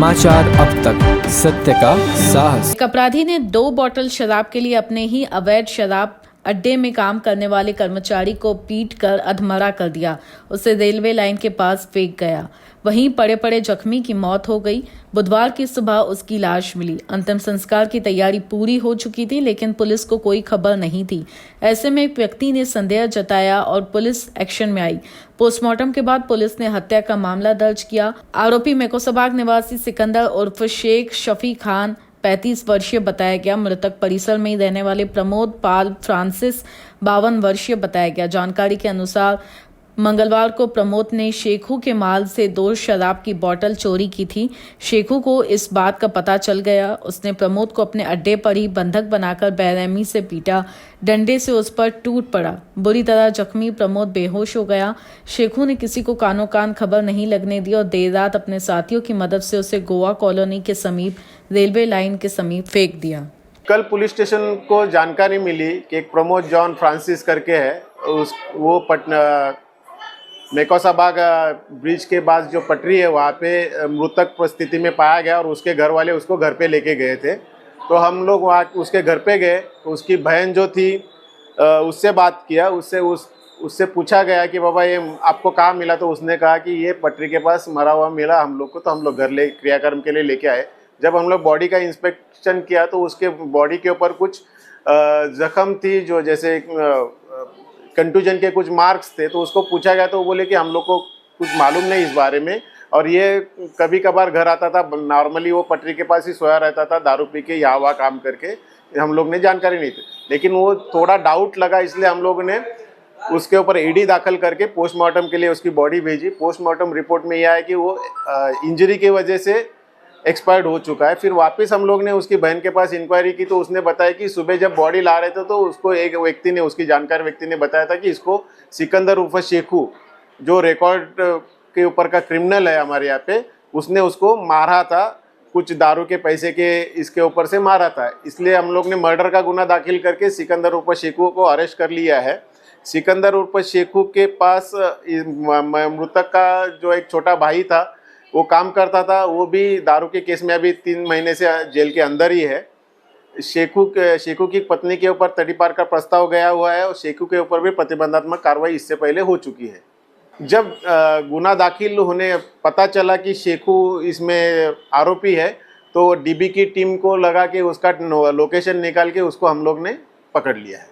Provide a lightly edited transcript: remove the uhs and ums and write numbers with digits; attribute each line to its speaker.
Speaker 1: समाचार अब तक, सत्य का साहस।
Speaker 2: एक अपराधी ने 2 बोतल शराब के लिए अपने ही अवैध शराब अड्डे में काम करने वाले कर्मचारी को पीट कर अधमरा कर दिया। उसे रेलवे लाइन के पास फेंक गया। वहीं पड़े पड़े जख्मी की मौत हो गई। बुधवार की सुबह उसकी लाश मिली। अंतिम संस्कार की तैयारी पूरी हो चुकी थी, लेकिन पुलिस को कोई खबर नहीं थी। ऐसे में एक व्यक्ति ने संदेह जताया और पुलिस एक्शन में आई। पोस्टमार्टम के बाद पुलिस ने हत्या का मामला दर्ज किया। आरोपी मेकोसाबाग निवासी सिकंदर उर्फ शेख शफी खान 35 वर्षीय बताया गया। मृतक परिसर में ही रहने वाले प्रमोद पाल फ्रांसिस 52 वर्षीय बताया गया। जानकारी के अनुसार मंगलवार को प्रमोद ने शेखू के माल से 2 शराब की बोतल चोरी की थी। शेखू को इस बात का पता चल गया। उसने प्रमोद को अपने अड्डे पर ही बंधक बनाकर बेरहमी से पीटा। डंडे से उस पर टूट पड़ा। बुरी तरह जख्मी प्रमोद बेहोश हो गया। शेखू ने किसी को कानो कान खबर नहीं लगने दी और देर रात अपने साथियों की मदद से उसे गोवा कॉलोनी के समीप रेलवे लाइन के समीप फेंक दिया।
Speaker 3: कल पुलिस स्टेशन को जानकारी मिली कि एक प्रमोद जॉन फ्रांसिस करके है, वो पटना मेकोसाबाग ब्रिज के पास जो पटरी है वहाँ पे मृतक स्थिति में पाया गया और उसके घर वाले उसको घर पे लेके गए थे। तो हम लोग वहाँ उसके घर पे गए तो उसकी बहन जो थी उससे बात किया। उससे पूछा गया कि बाबा ये आपको कहाँ मिला, तो उसने कहा कि ये पटरी के पास मरा हुआ मिला हम लोग को, तो हम लोग घर ले क्रियाक्रम के लिए लेके आए। जब हम लोग बॉडी का इंस्पेक्शन किया तो उसके बॉडी के ऊपर कुछ जख्म थी, जो जैसे कंटूजन के कुछ मार्क्स थे। तो उसको पूछा गया तो वो बोले कि हम लोग को कुछ मालूम नहीं इस बारे में, और ये कभी कभार घर आता था, नॉर्मली वो पटरी के पास ही सोया रहता था दारू पी के यहाँ वहाँ काम करके, हम लोग ने जानकारी नहीं थी। लेकिन वो थोड़ा डाउट लगा, इसलिए हम लोग ने उसके ऊपर ईडी दाखिल करके पोस्टमार्टम के लिए उसकी बॉडी भेजी। पोस्टमार्टम रिपोर्ट में यह है कि वो इंजरी की वजह से एक्सपायर्ड हो चुका है। फिर वापस हम लोग ने उसकी बहन के पास इंक्वायरी की तो उसने बताया कि सुबह जब बॉडी ला रहे थे तो उसको एक व्यक्ति ने, उसकी जानकार व्यक्ति ने बताया था कि इसको सिकंदर उर्फ शेखू, जो रिकॉर्ड के ऊपर का क्रिमिनल है हमारे यहाँ पे, उसने उसको मारा था, कुछ दारू के पैसे के इसके ऊपर से मारा था। इसलिए हम लोग ने मर्डर का गुना दाखिल करके सिकंदर उर्फ शेखू को अरेस्ट कर लिया है। सिकंदर उर्फ शेखू के पास मृतक का जो एक छोटा भाई था वो काम करता था, वो भी दारू के केस में अभी 3 महीने से जेल के अंदर ही है। शेखू की पत्नी के ऊपर तड़ीपार का प्रस्ताव गया हुआ है और शेखू के ऊपर भी प्रतिबंधात्मक कार्रवाई इससे पहले हो चुकी है। जब गुना दाखिल होने पता चला कि शेखू इसमें आरोपी है तो डीबी की टीम को लगा कि उसका लोकेशन निकाल के उसको हम लोग ने पकड़ लिया है।